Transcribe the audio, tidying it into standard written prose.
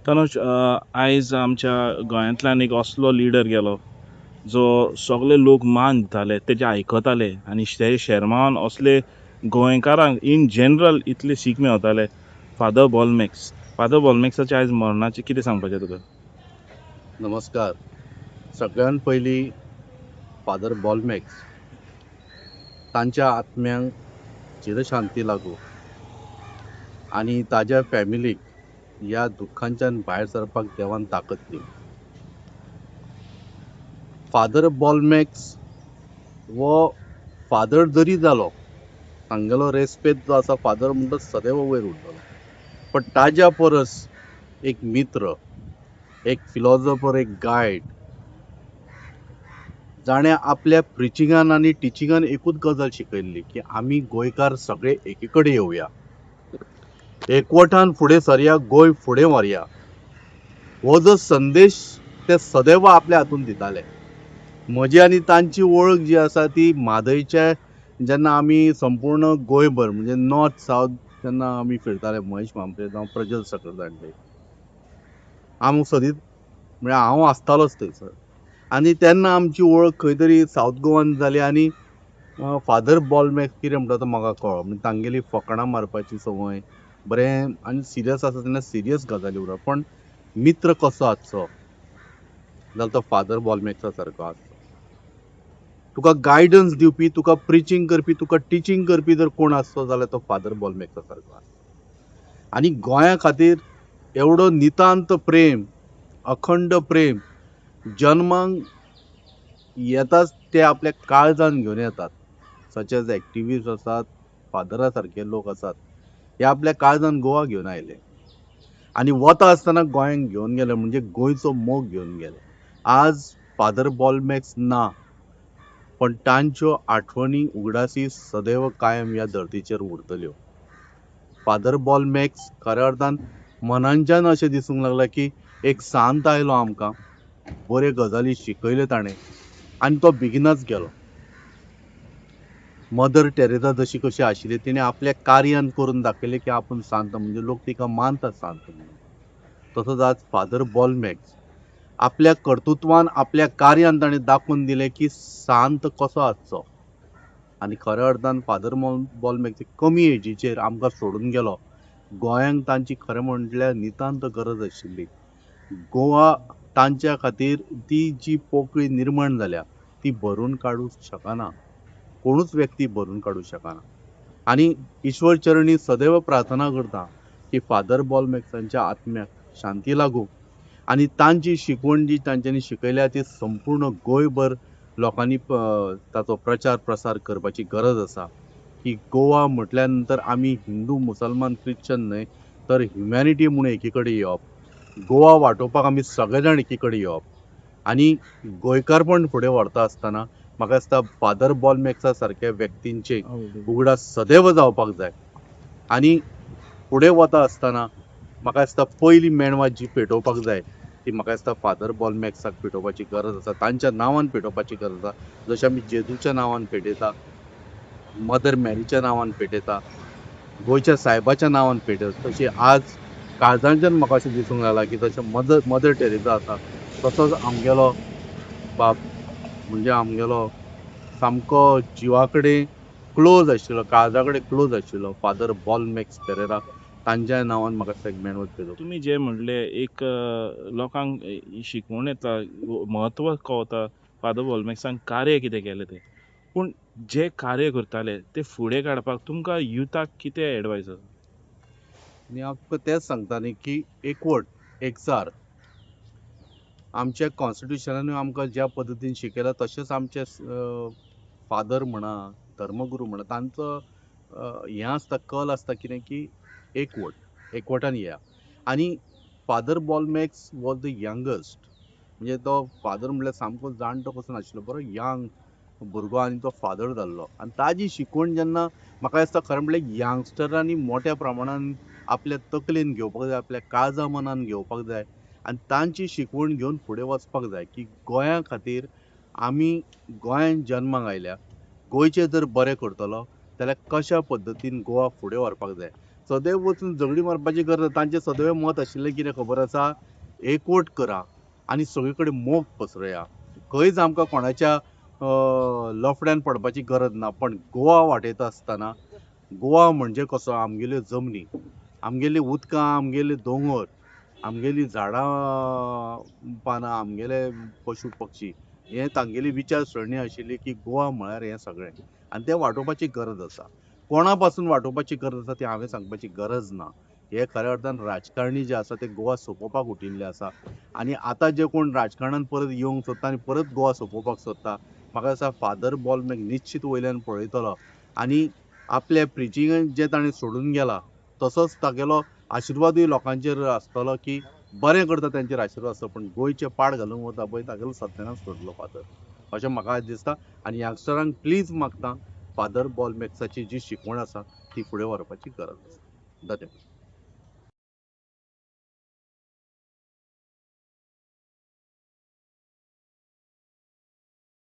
तनुज, आयज आमच्या गोंयांतल्यान एक असलो लिडर गेलो जो सगळे लोक मान दिताले, तेजे आयकताले आनी ते शर्मावन असले गोंयकारांक इन जनरल इतले सीख मेवताले. फादर बॉलमॅक्स. फादर बॉलमॅक्साचें आयज मरणाचें कितें सांगपाचें तुका? नमस्कार. सगळ्यात पयलीं फादर बॉलमॅक्स तांच्या आत्म्यांक चिरशांती लागू आनी ताज्या फॅमिलीक ह्या दुख्खांच्यान भायर सरपाक देवान ताकद दी. फादर बॉलमॅक्स वो फादर जरी जालो, तांगेलो रेस्पेद जो आसा फादर म्हणटा सदैव वयर उरतलो. पण ताज्या परस एक मित्र, एक फिलॉसॉफर, एक गायड, जाणें आपल्या प्रिचिंगान आनी टिचिंगान एकूच गजाल शिकयल्ली की आमी गोंयकार सगळे एके कडेन येवया, एकवटान फुडें सरया, गोंय फुडें व्हरया. हो जो संदेश ते सदैव आपल्या हातून दिताले. म्हजी आनी तांची वळख जी आसा ती म्हादयच्या जेन्ना आमी संपूर्ण गोंयभर म्हणजे नॉर्थ सावथ जेन्ना आमी फिरताले, महेश मांद्रे जावं प्रज्वल सकरदांडे, हांव सदींच म्हणजे हांव आसतालोच थंयसर. आनी तेन्ना आमची वळख खंय तरी सावथ गोवान जाली आनी फादर बॉलमॅक्स कितें म्हणटा तो म्हाका कळ्ळो. म्हणजे तांगेली फकाणां मारपाची संवय, बरें आनी सिरियस आसा तेन्ना सिरियस गजाली उलोवप. पण मित्र कसो आसचो जाल्यार तो फादर बॉलमॅक्सा सारको आसचो. तुका गायडन्स दिवपी, तुका प्रिचींग करपी, तुका टिचींग करपी जर कोण आसचो जाल्यार तो फादर बॉलमॅक्सा सारको आसचो. आनी गोंया खातीर एवढो नितांत प्रेम, अखंड प्रेम, जल्माक येताच ते आपल्या काळजान घेवन येतात. सच एज एक्टिविस्ट आसात, फादरा सारके लोक आसात. हे आपल्या काळजान गोवा घेवन आयले आनी वता आसतना गोंयांक घेवन गेले, म्हणजे गोंयचो मोग घेवन गेले. आज फादर बॉलमॅक्स ना, पण तांच्यो आठवणी उगडासी सदैव कायम ह्या धर्तीचेर उरतल्यो. फादर बॉलमॅक्स खऱ्या अर्थान मनांच्यान अशें दिसूंक लागलां की एक सांत आयलो आमकां, बऱ्यो गजाली शिकयल्यो ताणें आनी तो बेगिनाच गेलो. मदर टेरेसा जशी कशी आशिल्ली, तिणें आपल्या कार्यान करून दाखयलें की आपूण सांत, म्हणजे लोक तिका मानतात सांत म्हणून. तसोच आज फादर बॉलमॅक्स आपल्या कर्तृत्वान, आपल्या कार्यान ताणें दाखोवन दिलें की सांत कसो आसचो. आनी खऱ्या अर्थान फादर बॉलमॅक्स कमी एजीचेर आमकां सोडून गेलो. गोंयांक तांची खरें म्हटल्यार नितांत गरज आशिल्ली. गोवा तांच्या खातीर ती जी पोकळी निर्माण जाल्या ती भरून काडूंक शकना. कोणूच व्यक्ती भरून काडूंक शकना. आनी ईश्वर चरणी सदैव प्रार्थना करता की फादर बॉलमॅक्सांच्या आत्म्याक शांती लागूं आनी तांची शिकवण जी तांच्यांनी शिकयल्या ती संपूर्ण गोंयभर लोकांनी ताचो प्रचार प्रसार करपाची गरज आसा. की गोवा म्हटल्या नंतर आमी हिंदू, मुसलमान, ख्रिश्चन न्हय तर ह्युमॅनिटी म्हूण एकी कडेन येवप. गोवा वाटोवपाक आमी सगळे जाण एकी कडेन येवप. आनी गोंयकारपण फुडें व्हरता आसतना म्हाका दिसता फादर बॉलमॅक्सा सारक्या व्यक्तींचे उगडास सदैव जावपाक जाय. आनी फुडें वता आसतना म्हाका दिसता पयली मेणवात जी पेटोवपाक जाय ती म्हाका दिसता फादर बॉलमॅक्साक पेटोवपाची गरज आसा, तांच्या नांवान पेटोवपाची गरज आसा. जशें आमी जेजूच्या नांवान पेटयता, मदर मॅरीच्या नांवान पेटयता, गोंयच्या सायबाच्या नांवान पेटयता, तशी आज काळजांच्यान म्हाका अशें दिसूंक लागलां की तशें मदर टेरेसा आसा तसोच आमगेलो बाब, म्हणजे आमगेलो सामको जिवा कडेन क्लोज आशिल्लो, काळजा कडेन क्लोज आशिल्लो फादर बॉलमॅक्स पेरेरा, तांच्या नांवान म्हाका दिसता एक मेणवत पेटोवपाक. तुमी जे म्हणले एक लोकांक ही शिकवण येता, म्हत्व कळटा फादर बॉलमॅक्सान कार्य कितें केलें तें. पूण जे कार्य करताले ते फुडें काडपाक तुमकां युथाक कितें एडवायस आसा? आनी हांव तुका तेंच सांगता न्ही की एकवट, एकचार. आमच्या कॉन्स्टिट्युशनानूय आमकां ज्या पद्दतीन शिकयला तशेंच आमचे फादर म्हणा, धर्मगुरू म्हणा, तांचो हें आसता, कल आसता कितें की एकवट, एकवटान या. आनी father Bolmax was the youngest, म्हणजे तो फादर म्हणल्यार सामको जाणटो कसो नाशिल्लो, बरो यंग भुरगो आनी तो फादर जाल्लो. आनी ताजी शिकवण जेन्ना म्हाका दिसता खरें म्हणल्यार यंगस्टरांनी मोठ्या प्रमाणान आपल्या तकलेन घेवपाक जाय, आपल्या काळजा मनान घेवपाक जाय आनी तांची शिकवण घेवन फुडें वचपाक जाय की गोंया खातीर आमी गोंयांत जल्माक आयल्या, गोंयचें जर बरें करतलो जाल्यार कशा पद्दतीन गोवा फुडें व्हरपाक जाय. सदैव वचून झगडी मारपाची गरज तांचें सदैव मत आशिल्लें कितें खबर आसा, एकवट करा आनी सगळे कडेन मोग पसरया. खंयच आमकां कोणाच्या लफड्यान पडपाची गरज ना. पण गोवा वाटयता आसतना गोवा म्हणजे कसो आमगेल्यो जमनी, आमगेलीं उदकां, आमगेले दोंगर, आमगेलीं झाडां पानां, आमगेले पशु पक्षी हे तांगेली विचारसरणी आशिल्ली की गोवा म्हळ्यार हें सगळें आनी तें वांटोवपाची गरज आसा. कोणा पासून वांटोवपाची गरज आसा ती हांवें सांगपाची गरज ना. हे खऱ्या अर्थान राजकारणी जे आसा ते गोवा सोंपोवपाक उठिल्ले आसा आनी आतां जे कोण राजकारणांत परत येवंक सोदता आनी परत गोवा सोंपोवपाक सोदता, म्हाका दिसता फादर बॉलमॅक निश्चीत वयल्यान पळयतलो आनी आपल्या प्रिचिंगान जें ताणें सोडून गेला तसोच तागेलो आशिर्वादूय लोकांचेर आसतलो की बरें करता तेंचेर आशिर्वाद आसता पूण गोंयचें पाड घालूंक वता पळय तागेलो सत्यानाश करतलो फादर अशें म्हाका आज दिसता. आनी यंगस्टरांक प्लीज मागता फादर बॉलमॅक्साची जी शिकवण आसा ती फुडें व्हरपाची गरज आसा. धन्यवाद.